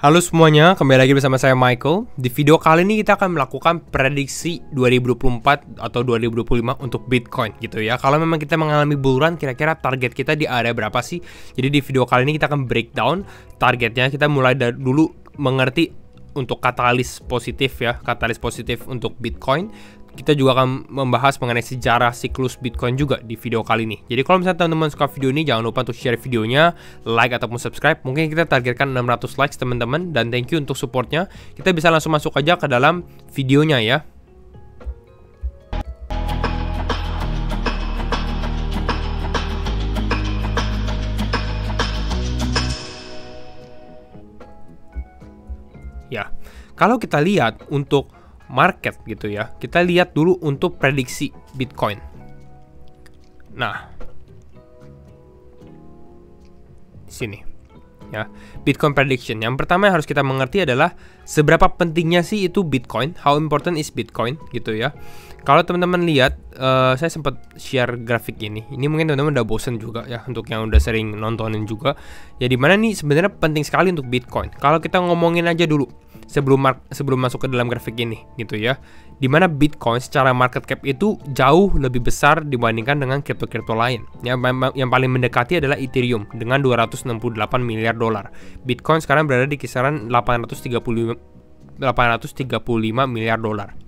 Halo semuanya, kembali lagi bersama saya Michael. Di video kali ini kita akan melakukan prediksi 2024 atau 2025 untuk Bitcoin gitu ya. Kalau memang kita mengalami bull kira-kira target kita di area berapa sih? Jadi di video kali ini kita akan breakdown targetnya. Kita mulai dari dulu mengerti untuk katalis positif ya, katalis positif untuk Bitcoin. Kita juga akan membahas mengenai sejarah siklus Bitcoin juga di video kali ini. Jadi kalau misalnya teman-teman suka video ini, jangan lupa untuk share videonya, like ataupun subscribe. Mungkin kita targetkan 600 likes teman-teman, dan thank you untuk supportnya. Kita bisa langsung masuk aja ke dalam videonya ya. Ya, kalau kita lihat untuk market gitu ya, kita lihat dulu untuk prediksi Bitcoin. Nah, sini ya, Bitcoin prediction. Yang pertama yang harus kita mengerti adalah seberapa pentingnya sih itu Bitcoin, how important is Bitcoin gitu ya. Kalau teman-teman lihat, saya sempat share grafik ini mungkin teman-teman udah bosen juga ya, untuk yang udah sering nontonin juga ya, dimana nih sebenarnya penting sekali untuk Bitcoin. Kalau kita ngomongin aja dulu sebelum masuk ke dalam grafik ini gitu ya, dimana Bitcoin secara market cap itu jauh lebih besar dibandingkan dengan kripto-kripto lain ya. Yang paling mendekati adalah Ethereum dengan 268 miliar dolar. Bitcoin sekarang berada di kisaran 835 miliar dolar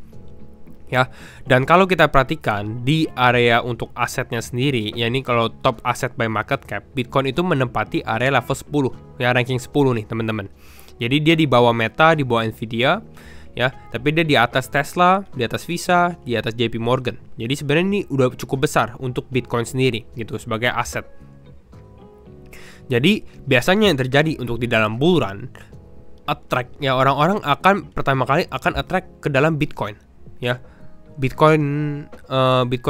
ya. Dan kalau kita perhatikan di area untuk asetnya sendiri, ya ini kalau top aset by market cap, Bitcoin itu menempati area level 10 ya, ranking 10 nih teman-teman. Jadi dia di bawah Meta, di bawah Nvidia ya, tapi dia di atas Tesla, di atas Visa, di atas JP Morgan. Jadi sebenarnya ini udah cukup besar untuk Bitcoin sendiri gitu sebagai aset. Jadi biasanya yang terjadi untuk di dalam bull run, attract ya, orang-orang akan pertama kali akan attract ke dalam Bitcoin ya. Bitcoin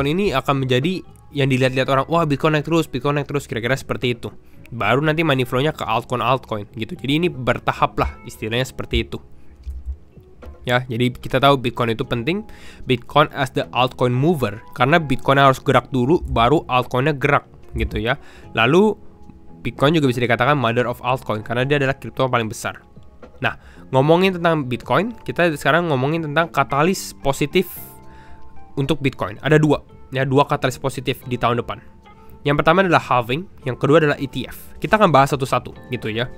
ini akan menjadi yang dilihat-lihat orang, wah Bitcoin naik terus, kira-kira seperti itu. Baru nanti money flow-nya ke altcoin gitu. Jadi ini bertahap lah, istilahnya seperti itu ya. Jadi kita tahu Bitcoin itu penting, Bitcoin as the altcoin mover, karena Bitcoin harus gerak dulu baru altcoinnya gerak gitu ya. Lalu Bitcoin juga bisa dikatakan mother of altcoin karena dia adalah kripto yang paling besar. Nah, ngomongin tentang Bitcoin, kita sekarang ngomongin tentang katalis positif untuk Bitcoin. Ada dua katalis positif di tahun depan. Yang pertama adalah halving, yang kedua adalah ETF. Kita akan bahas satu-satu gitu ya.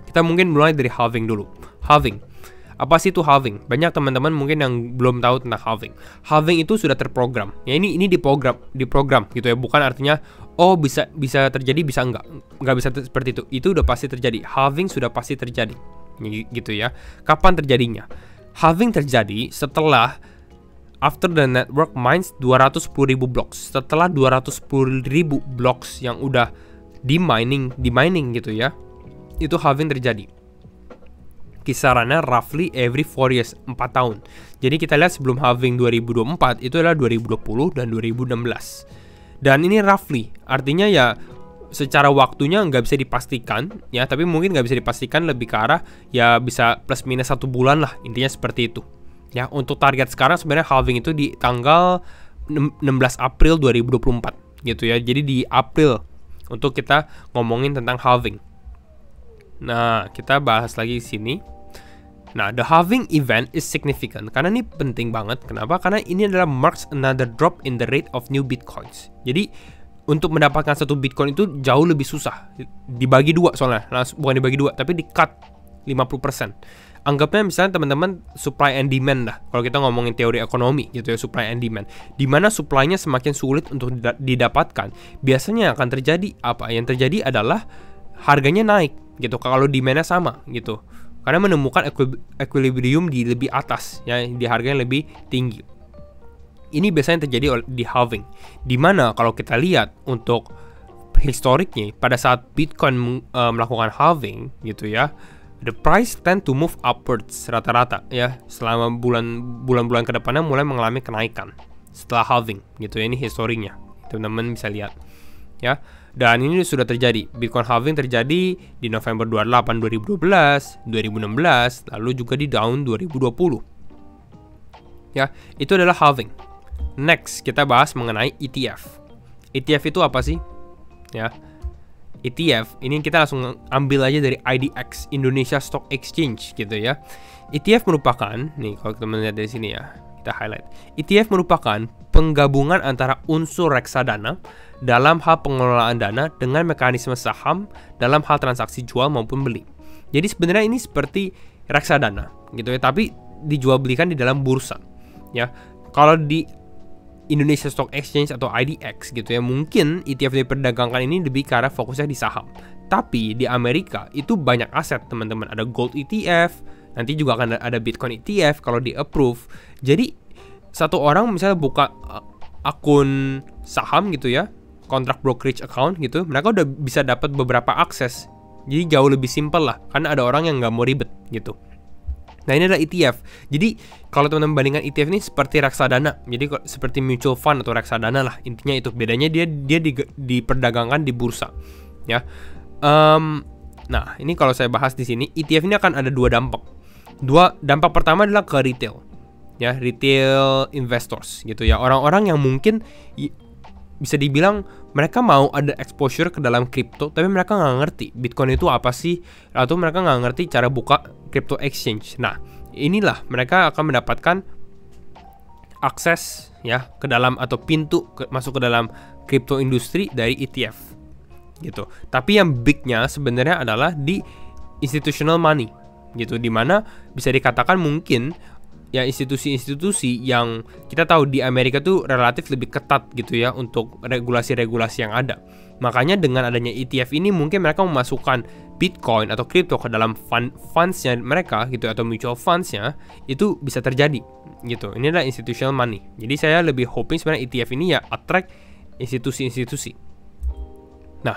Kita mungkin mulai dari halving dulu. Halving, apa sih itu halving? Banyak teman-teman mungkin yang belum tahu tentang halving. Halving itu sudah terprogram. Ya ini diprogram gitu ya. Bukan artinya oh bisa terjadi, bisa enggak bisa seperti itu. Itu udah pasti terjadi. Halving sudah pasti terjadi. Gitu ya. Kapan terjadinya? Halving terjadi setelah after the network mines 210.000 blocks. Setelah 210.000 blocks yang udah di mining gitu ya, itu halving terjadi. Kisarannya roughly every 4 years, 4 tahun. Jadi kita lihat sebelum halving 2024 itu adalah 2020 dan 2016. Dan ini roughly, artinya ya secara waktunya nggak bisa dipastikan ya, tapi mungkin nggak bisa dipastikan, lebih ke arah ya bisa plus minus 1 bulan lah, intinya seperti itu. Ya, untuk target sekarang sebenarnya halving itu di tanggal 16 April 2024 gitu ya. Jadi di April untuk kita ngomongin tentang halving. Nah, kita bahas lagi di sini. Nah, the halving event is significant karena ini penting banget. Kenapa? Karena ini adalah marks another drop in the rate of new bitcoins. Jadi untuk mendapatkan satu bitcoin itu jauh lebih susah. Dibagi dua soalnya, bukan dibagi dua, tapi di cut 50%. Anggapnya misalnya teman-teman supply and demand lah. Kalau kita ngomongin teori ekonomi gitu ya, supply and demand. Dimana supply-nya semakin sulit untuk didapatkan, biasanya akan terjadi apa? Yang terjadi adalah harganya naik gitu kalau demand-nya sama gitu. Karena menemukan equilibrium di lebih atas ya, di harga yang lebih tinggi. Ini biasanya terjadi di halving. Dimana kalau kita lihat untuk historiknya pada saat Bitcoin melakukan halving gitu ya, the price tend to move upwards rata-rata ya, selama bulan-bulan ke depannya mulai mengalami kenaikan setelah halving gitu ya. Ini historinya, teman-teman bisa lihat ya. Dan ini sudah terjadi. Bitcoin halving terjadi di November 28 2012, 2016, lalu juga di tahun 2020 ya. Itu adalah halving. Next kita bahas mengenai ETF. ETF itu apa sih ya? ETF, ini kita langsung ambil aja dari IDX, Indonesia Stock Exchange gitu ya. ETF merupakan, nih kalau kita melihat dari sini ya, kita highlight. ETF merupakan penggabungan antara unsur reksadana dalam hal pengelolaan dana dengan mekanisme saham dalam hal transaksi jual maupun beli. Jadi sebenarnya ini seperti reksadana gitu ya, tapi dijual belikan di dalam bursa ya. Kalau di Indonesia Stock Exchange atau IDX gitu ya, mungkin ETF diperdagangkan ini lebih ke arah fokusnya di saham. Tapi di Amerika itu banyak aset teman-teman, ada gold ETF, nanti juga akan ada Bitcoin ETF kalau di approve. Jadi satu orang misalnya buka akun saham gitu ya, kontrak brokerage account gitu, mereka udah bisa dapat beberapa akses. Jadi jauh lebih simpel lah, karena ada orang yang nggak mau ribet gitu. Nah ini adalah ETF. Jadi kalau teman-teman bandingkan ETF ini seperti reksadana, jadi seperti mutual fund atau reksadana lah, intinya itu. Bedanya dia diperdagangkan di bursa, ya. Nah ini kalau saya bahas di sini, ETF ini akan ada dua dampak. Dampak pertama adalah ke retail, ya, retail investors gitu ya, orang-orang yang mungkin bisa dibilang mereka mau ada exposure ke dalam kripto, tapi mereka nggak ngerti Bitcoin itu apa sih, atau mereka nggak ngerti cara buka crypto exchange. Nah, inilah mereka akan mendapatkan akses ya ke dalam atau pintu masuk ke dalam crypto industri dari ETF gitu. Tapi yang bignya sebenarnya adalah di institutional money gitu, dimana bisa dikatakan mungkin ya institusi-institusi yang kita tahu di Amerika tuh relatif lebih ketat gitu ya untuk regulasi-regulasi yang ada. Makanya dengan adanya ETF ini mungkin mereka memasukkan Bitcoin atau kripto ke dalam funds-nya mereka gitu, atau mutual funds-nya, itu bisa terjadi gitu. Ini adalah institutional money. Jadi saya lebih hoping sebenarnya ETF ini ya attract institusi-institusi. Nah,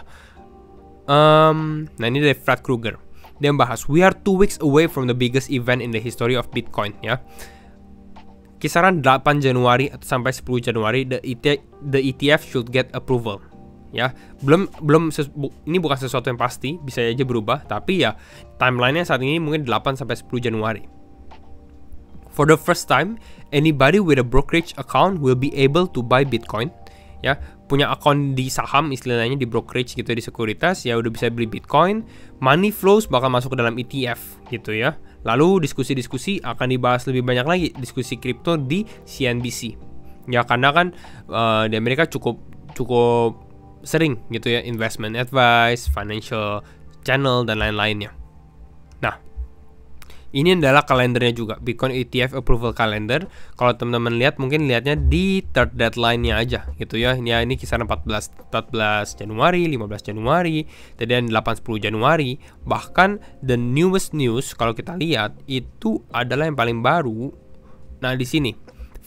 ini dari Fred Krueger. Dia membahas, we are 2 weeks away from the biggest event in the history of Bitcoin ya. Kisaran 8 Januari sampai 10 Januari the ETF should get approval. Ya, ini bukan sesuatu yang pasti, bisa aja berubah, tapi ya timelinenya saat ini mungkin 8 sampai 10 Januari. For the first time, anybody with a brokerage account will be able to buy Bitcoin. Ya, punya akun di saham istilahnya, di brokerage gitu, di sekuritas, ya udah bisa beli Bitcoin. Money flows bakal masuk ke dalam ETF gitu ya. Lalu diskusi-diskusi akan dibahas lebih banyak lagi, diskusi kripto di CNBC. Ya karena kan di Amerika cukup sering gitu ya, investment advice, financial channel dan lain-lainnya. Nah, ini adalah kalendernya juga, Bitcoin ETF approval calendar. Kalau teman-teman lihat, mungkin lihatnya di third deadline-nya aja gitu ya. Ini kisaran 14 Januari, 15 Januari, dan 8-10 Januari. Bahkan the newest news kalau kita lihat itu adalah yang paling baru. Nah, di sini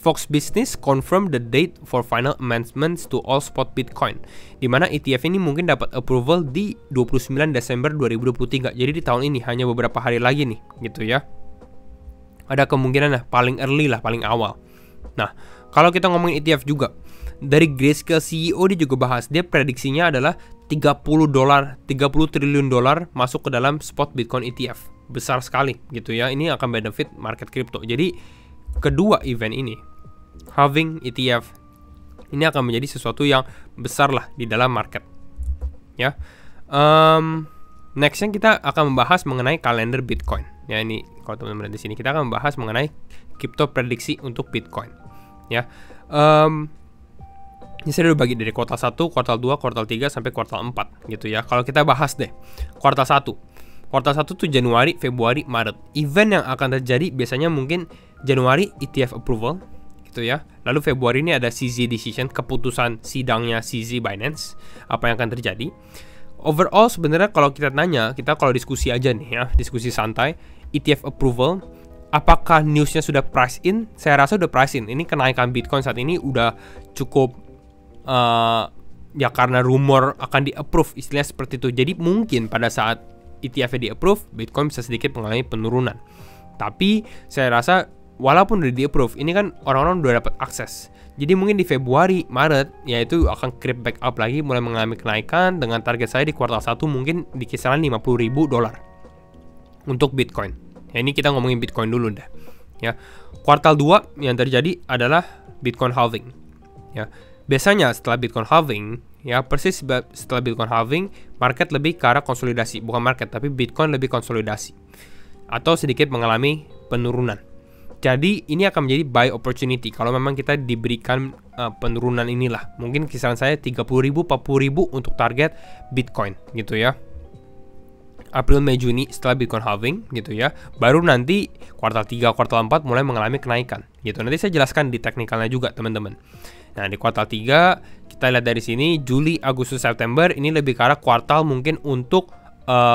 Fox Business confirm the date for final amendments to all spot Bitcoin, di mana ETF ini mungkin dapat approval di 29 Desember 2023. Jadi di tahun ini hanya beberapa hari lagi nih gitu ya. Ada kemungkinan lah paling early lah, paling awal. Nah, kalau kita ngomongin ETF juga, dari Grayscale CEO dia juga bahas, dia prediksinya adalah 30 triliun dolar masuk ke dalam spot Bitcoin ETF. Besar sekali gitu ya. Ini akan benefit market crypto. Jadi kedua event ini, halving ETF, ini akan menjadi sesuatu yang besar lah di dalam market ya. Nextnya kita akan membahas mengenai kalender Bitcoin ya. Ini kalau teman-teman di sini kita akan membahas mengenai crypto prediksi untuk Bitcoin ya. Ini saya udah bagi dari kuartal 1, kuartal 2, kuartal 3 sampai kuartal 4 gitu ya. Kalau kita bahas deh kuartal 1. Kuartal 1 tuh Januari, Februari, Maret. Event yang akan terjadi biasanya mungkin Januari ETF approval gitu ya. Lalu Februari ini ada CZ decision, keputusan sidangnya CZ Binance, apa yang akan terjadi. Overall sebenarnya kalau kita tanya, kita kalau diskusi aja nih ya, diskusi santai, ETF approval, apakah newsnya sudah price in? Saya rasa udah price in. Ini kenaikan Bitcoin saat ini udah cukup ya karena rumor akan di-approve, istilahnya seperti itu. Jadi mungkin pada saat ETF-nya di-approve, Bitcoin bisa sedikit mengalami penurunan. Tapi saya rasa walaupun udah di-approve, ini kan orang-orang udah dapat akses. Jadi mungkin di Februari, Maret, yaitu akan creep back up lagi, mulai mengalami kenaikan, dengan target saya di kuartal 1 mungkin di kisaran $50.000 untuk Bitcoin. Ya, ini kita ngomongin Bitcoin dulu deh. Ya, kuartal 2 yang terjadi adalah Bitcoin halving. Ya, biasanya setelah Bitcoin halving, ya, persis setelah Bitcoin halving, market lebih ke arah konsolidasi, bukan market tapi Bitcoin lebih konsolidasi atau sedikit mengalami penurunan. Jadi ini akan menjadi buy opportunity kalau memang kita diberikan penurunan inilah. Mungkin kisaran saya 30.000, 40.000 untuk target Bitcoin gitu ya. April, Mei, Juni setelah Bitcoin halving gitu ya. Baru nanti kuartal 3, kuartal 4 mulai mengalami kenaikan gitu. Nanti saya jelaskan di teknikalnya juga teman-teman. Nah, di kuartal 3 kita lihat dari sini Juli, Agustus, September ini lebih ke arah kuartal mungkin untuk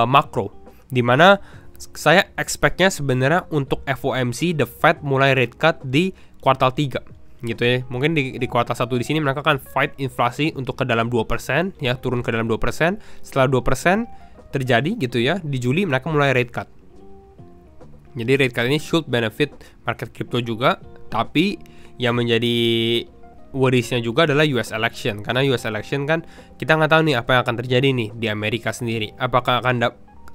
makro, dimana saya expect-nya sebenarnya untuk FOMC, the Fed mulai rate cut di kuartal 3 gitu ya. Mungkin di kuartal 1 di sini mereka akan fight inflasi untuk ke dalam 2% ya, turun ke dalam 2%. Setelah 2% terjadi gitu ya, di Juli mereka mulai rate cut. Jadi rate cut ini should benefit market crypto juga, tapi yang menjadi worries-nya juga adalah US election, karena US election kan kita nggak tahu nih apa yang akan terjadi nih di Amerika sendiri. Apakah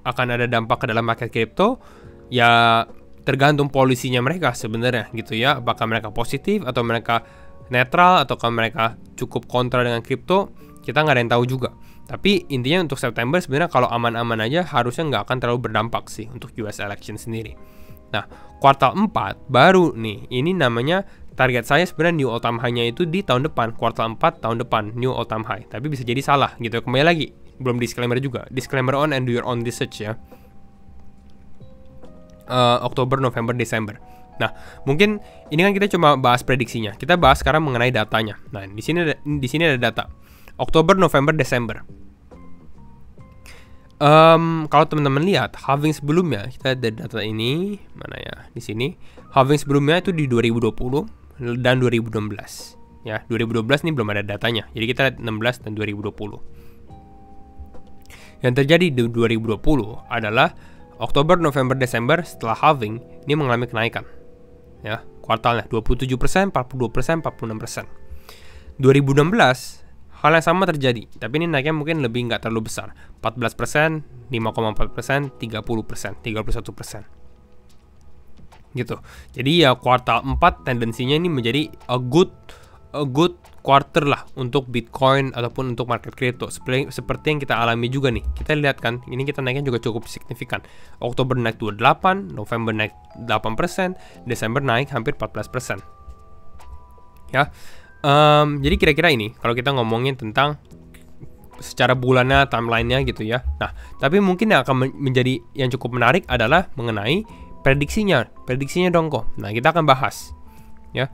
akan ada dampak ke dalam market crypto? Ya tergantung polisinya mereka sebenarnya gitu ya. Apakah mereka positif atau mereka netral ataukah mereka cukup kontra dengan kripto? Kita nggak ada yang tahu juga. Tapi intinya untuk September sebenarnya kalau aman-aman aja harusnya nggak akan terlalu berdampak sih untuk US election sendiri. Nah, kuartal 4 baru nih, ini namanya target saya sebenarnya new all time high-nya itu di tahun depan, kuartal 4 tahun depan new all time high. Tapi bisa jadi salah gitu. Kembali lagi, belum disclaimer juga. Disclaimer on and do your own research ya. Oktober, November, Desember. Nah, mungkin ini kan kita cuma bahas prediksinya. Kita bahas sekarang mengenai datanya. Nah, di sini ada data. Oktober, November, Desember. Kalau teman-teman lihat halving sebelumnya, kita ada data ini mana ya? Di sini halving sebelumnya itu di 2020 dan 2016. Ya, 2012 ini belum ada datanya. Jadi kita lihat 16 dan 2020. Yang terjadi di 2020 adalah Oktober, November, Desember setelah halving ini mengalami kenaikan. Ya, kuartalnya 27%, 42%, 46%. 2016 hal yang sama terjadi, tapi ini naiknya mungkin lebih nggak terlalu besar. 14%, 5,4%, 30%, 31%. Gitu. Jadi ya kuartal 4 tendensinya ini menjadi a good quarter lah untuk Bitcoin ataupun untuk market crypto. Seperti yang kita alami juga nih. Kita lihat kan, ini kita naiknya juga cukup signifikan. Oktober naik 28, November naik 8%, Desember naik hampir 14%. Ya. Jadi kira-kira ini kalau kita ngomongin tentang secara bulannya, timelinenya gitu ya. Nah, tapi mungkin yang akan menjadi yang cukup menarik adalah mengenai prediksinya dong kok. Nah, kita akan bahas ya.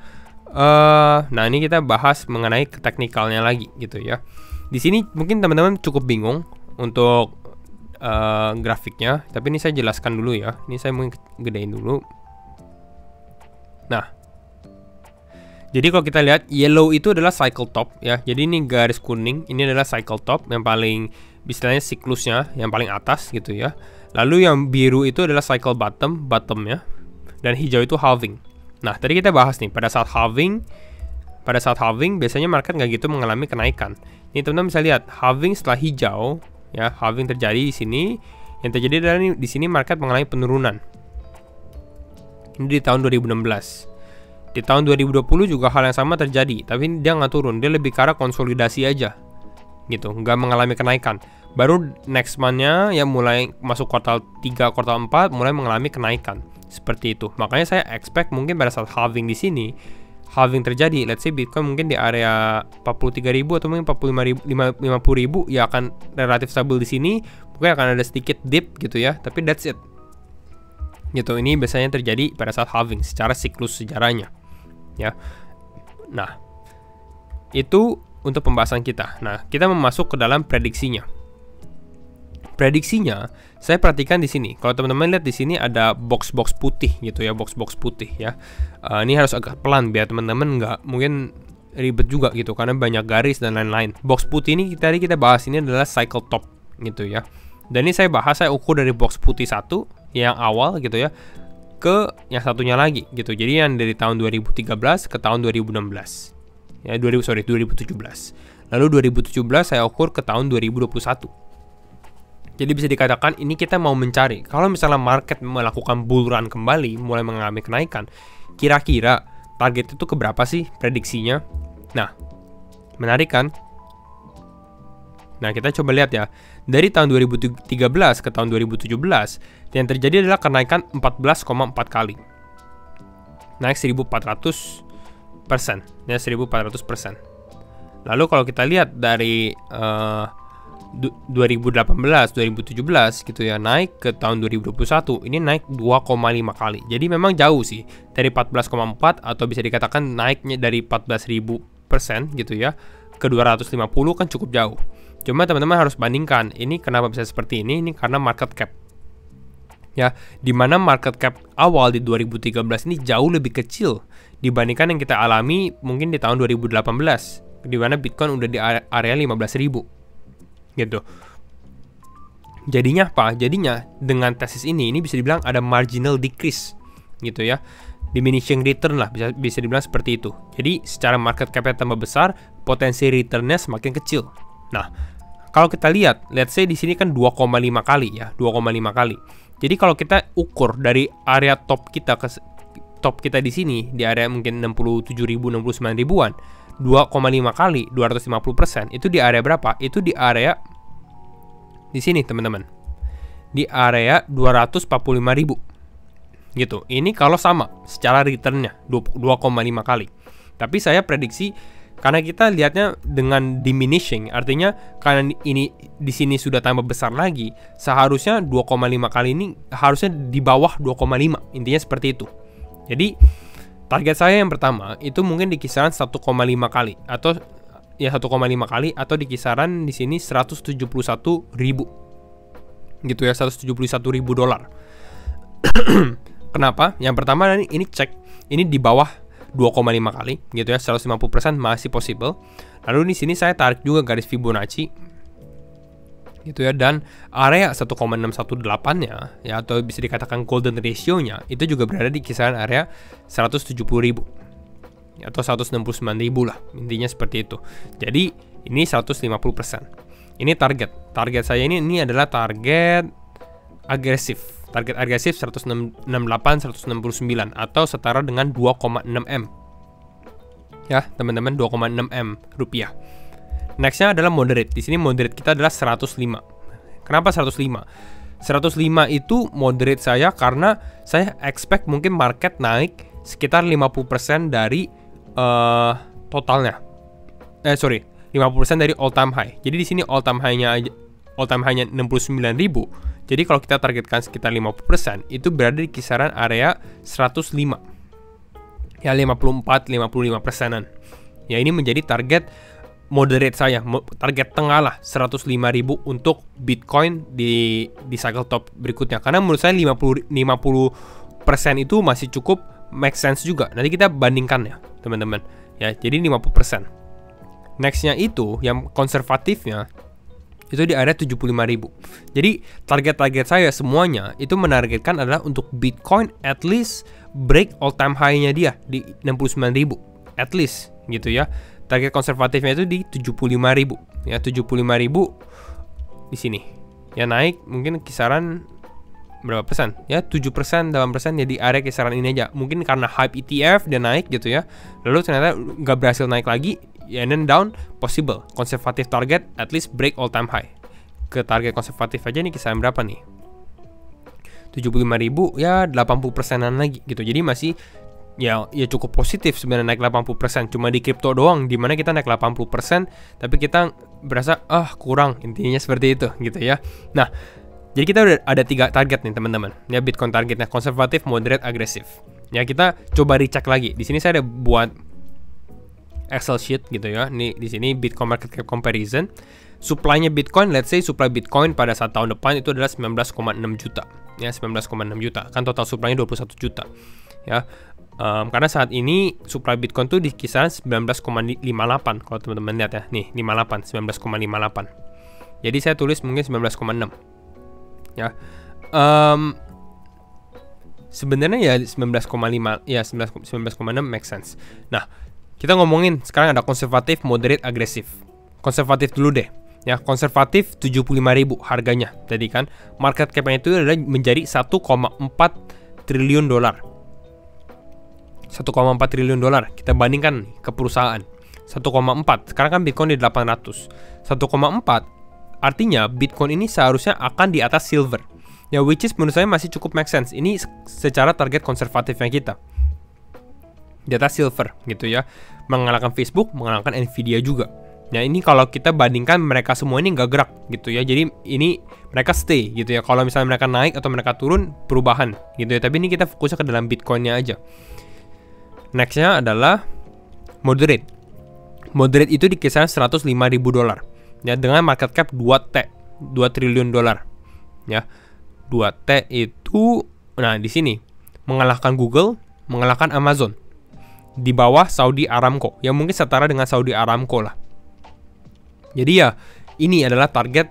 Nah, ini kita bahas mengenai teknikalnya lagi gitu ya. Di sini mungkin teman-teman cukup bingung untuk grafiknya, tapi ini saya jelaskan dulu ya. Ini saya mungkin gedein dulu. Nah, jadi kalau kita lihat yellow itu adalah cycle top ya. Jadi ini garis kuning, ini adalah cycle top yang paling istilahnya siklusnya yang paling atas gitu ya. Lalu yang biru itu adalah cycle bottom ya. Dan hijau itu halving. Nah, tadi kita bahas nih pada saat halving biasanya market nggak gitu mengalami kenaikan. Ini teman-teman bisa lihat halving setelah hijau ya, halving terjadi di sini. Yang terjadi adalah di sini market mengalami penurunan. Ini di tahun 2016. Di tahun 2020 juga hal yang sama terjadi, tapi dia nggak turun, dia lebih ke arah konsolidasi aja gitu, nggak mengalami kenaikan. Baru next month-nya ya mulai masuk kuartal 3, kuartal 4 mulai mengalami kenaikan. Seperti itu. Makanya saya expect mungkin pada saat halving di sini, halving terjadi, let's say Bitcoin mungkin di area 43.000 atau mungkin 50.000 ya akan relatif stabil di sini, mungkin akan ada sedikit dip gitu ya, tapi that's it. Gitu, ini biasanya terjadi pada saat halving secara siklus sejarahnya. Ya. Nah, itu untuk pembahasan kita. Nah, kita masuk ke dalam prediksinya. Prediksinya, saya perhatikan di sini. Kalau teman-teman lihat di sini ada box-box putih gitu ya, box-box putih ya. Ini harus agak pelan biar teman-teman nggak mungkin ribet juga gitu karena banyak garis dan lain-lain. Box putih ini tadi kita bahas ini adalah cycle top gitu ya. Dan ini saya ukur dari box putih 1 yang awal gitu ya ke yang satunya lagi gitu. Jadi yang dari tahun 2013 ke tahun 2016. Ya, 2017. Lalu 2017 saya ukur ke tahun 2021. Jadi bisa dikatakan ini kita mau mencari kalau misalnya market melakukan bull run kembali, mulai mengalami kenaikan, kira-kira target itu keberapa sih prediksinya? Nah, menarik kan? Nah, kita coba lihat ya. Dari tahun 2013 ke tahun 2017, yang terjadi adalah kenaikan 14,4 kali. Naik 1400%, ya 1400%. Lalu kalau kita lihat dari 2018, 2017 gitu ya, naik ke tahun 2021, ini naik 2,5 kali. Jadi memang jauh sih dari 14,4, atau bisa dikatakan naiknya dari 14.000% gitu ya ke 250 kan cukup jauh. Cuma teman-teman harus bandingkan, ini kenapa bisa seperti ini karena market cap. Ya, dimana market cap awal di 2013 ini jauh lebih kecil dibandingkan yang kita alami mungkin di tahun 2018, di mana Bitcoin udah di area 15.000 gitu. Jadinya apa? Jadinya dengan tesis ini bisa dibilang ada marginal decrease gitu ya, diminishing return lah, bisa dibilang seperti itu. Jadi secara market cap tambah besar, potensi returnnya semakin kecil. Nah, kalau kita lihat, let's say di sini kan 2,5 kali ya, 2,5 kali. Jadi kalau kita ukur dari area top kita ke top kita di sini, di area mungkin 67.000, 69.000-an, 2,5 kali 250%, itu di area berapa? Itu di area di sini, teman-teman. Di area 245.000. Gitu. Ini kalau sama secara returnnya 2,5 kali. Tapi saya prediksi, karena kita lihatnya dengan diminishing, artinya karena ini di sini sudah tambah besar lagi, seharusnya 2,5 kali ini harusnya di bawah 2,5. Intinya seperti itu. Jadi target saya yang pertama itu mungkin di kisaran 1,5 kali, atau ya 1,5 kali, atau di kisaran di sini 171.000. Gitu ya, 171.000 dolar. Kenapa? Yang pertama ini cek, ini di bawah 2,5 kali gitu ya, 150% masih possible. Lalu di sini saya tarik juga garis Fibonacci gitu ya, dan area 1,618-nya ya, atau bisa dikatakan golden ratio-nya itu juga berada di kisaran area 170.000 atau 169.000 lah, intinya seperti itu. Jadi ini 150%. Ini target saya ini adalah target agresif. Target agresif 168, 169 atau setara dengan 2,6 M. Ya, teman-teman, 2,6 M rupiah. Nextnya adalah moderate. Di sini moderate kita adalah 105. Kenapa 105? 105 itu moderate saya karena saya expect mungkin market naik sekitar 50% dari totalnya. 50% dari all time high. Jadi di sini all time high-nya 69.000. Jadi kalau kita targetkan sekitar 50%, itu berada di kisaran area 105. Ya 54-55%-an. Ya ini menjadi target moderate saya, target tengah lah, 105.000 untuk Bitcoin di cycle top berikutnya. Karena menurut saya 50% itu masih cukup make sense juga. Nanti kita bandingkan ya, teman-teman. Ya, jadi 50%. Nextnya itu yang konservatifnya itu di area 75.000. Jadi target-target saya semuanya itu menargetkan adalah untuk Bitcoin at least break all time high-nya dia di 69.000 at least gitu ya. Target konservatifnya itu di 75.000 ya, 75.000 di sini. Ya naik mungkin kisaran berapa persen? Ya 7%, 8% ya, di area kisaran ini aja. Mungkin karena hype ETF dia naik gitu ya. Lalu ternyata nggak berhasil naik lagi. Ya, and then down, possible. Konservatif target, at least break all time high. Ke target konservatif aja nih kisaran berapa nih? 75.000, ya 80%-an lagi gitu. Jadi masih ya cukup positif sebenarnya naik 80%. Cuma di kripto doang, dimana kita naik 80%, tapi kita berasa, kurang. Intinya seperti itu gitu ya. Nah, jadi kita udah ada 3 target nih teman-teman. Ya, Bitcoin targetnya konservatif, moderate, agresif. Ya, kita coba recheck lagi. Di sini saya ada buat Excel sheet gitu ya. Nih di sini Bitcoin market cap comparison. Supply-nya Bitcoin, let's say supply Bitcoin pada saat tahun depan itu adalah 19,6 juta. Ya, 19,6 juta. Kan total supply-nya 21 juta. Ya. Karena saat ini supply Bitcoin tuh di kisaran 19,58 kalau teman-teman lihat ya. Nih, 19,58. Jadi saya tulis mungkin 19,6. Ya. Sebenarnya ya 19,5 ya 19,6 make sense. Nah, kita ngomongin sekarang ada konservatif, moderate, agresif. Konservatif dulu deh. Ya, konservatif 75.000 harganya. Tadi kan market cap-nya itu adalah menjadi 1,4 triliun dolar. 1,4 triliun dolar. Kita bandingkan ke perusahaan. 1,4. Sekarang kan Bitcoin di 800. 1,4 Artinya Bitcoin ini seharusnya akan di atas silver. Ya, which is menurut saya masih cukup make sense. Ini secara target konservatifnya kita. Di atas silver gitu ya. Mengalahkan Facebook, mengalahkan Nvidia juga. Nah, ini kalau kita bandingkan mereka semua ini nggak gerak gitu ya. Jadi ini mereka stay gitu ya. Kalau misalnya mereka naik atau mereka turun, perubahan gitu ya. Tapi ini kita fokusnya ke dalam Bitcoinnya aja. Nextnya adalah moderate. Moderate itu di kisaran $105.000 ya, dengan market cap 2 triliun dolar ya. 2T itu, nah di sini mengalahkan Google, mengalahkan Amazon, di bawah Saudi Aramco, yang mungkin setara dengan Saudi Aramco lah. Jadi ya, ini adalah target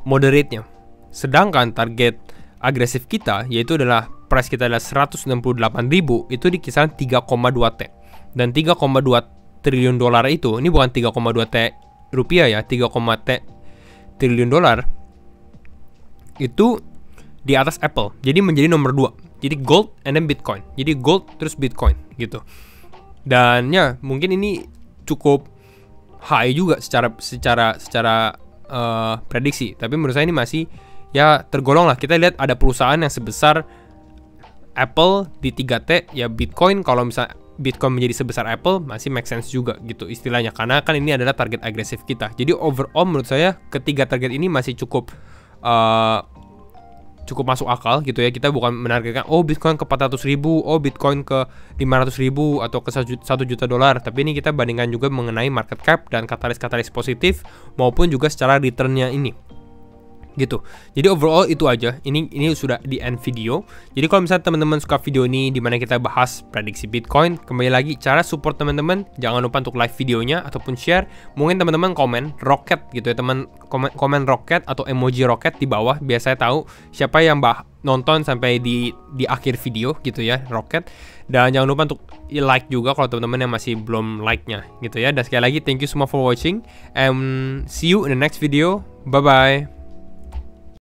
moderate-nya. Sedangkan target agresif kita, yaitu adalah price kita adalah 168.000, itu di kisaran 3,2T. Dan 3,2 triliun dolar itu, ini bukan 3,2T rupiah ya, 3,T triliun dolar, itu di atas Apple, jadi menjadi nomor 2. Jadi gold and then Bitcoin. Jadi gold terus Bitcoin gitu. Dan ya mungkin ini cukup high juga secara prediksi. Tapi menurut saya ini masih ya tergolong lah. Kita lihat ada perusahaan yang sebesar Apple di 3T, ya Bitcoin, kalau misalnya Bitcoin menjadi sebesar Apple masih make sense juga gitu istilahnya, karena kan ini adalah target agresif kita. Jadi overall menurut saya ketiga target ini masih cukup masuk akal gitu ya. Kita bukan menargetkan Bitcoin ke 400.000, Bitcoin ke 500.000 atau ke 1 juta dolar. Tapi ini kita bandingkan juga mengenai market cap dan katalis-katalis positif maupun juga secara returnnya ini gitu. Jadi overall itu aja. Ini sudah di end video. Jadi kalau misalnya teman-teman suka video ini di mana kita bahas prediksi Bitcoin, kembali lagi cara support teman-teman, jangan lupa untuk like videonya ataupun share. Mungkin teman-teman komen roket gitu ya, teman komen roket atau emoji roket di bawah biar saya tahu siapa yang nonton sampai di akhir video gitu ya, roket. Dan jangan lupa untuk like juga kalau teman-teman yang masih belum like-nya gitu ya. Dan sekali lagi thank you semua for watching and see you in the next video. Bye bye.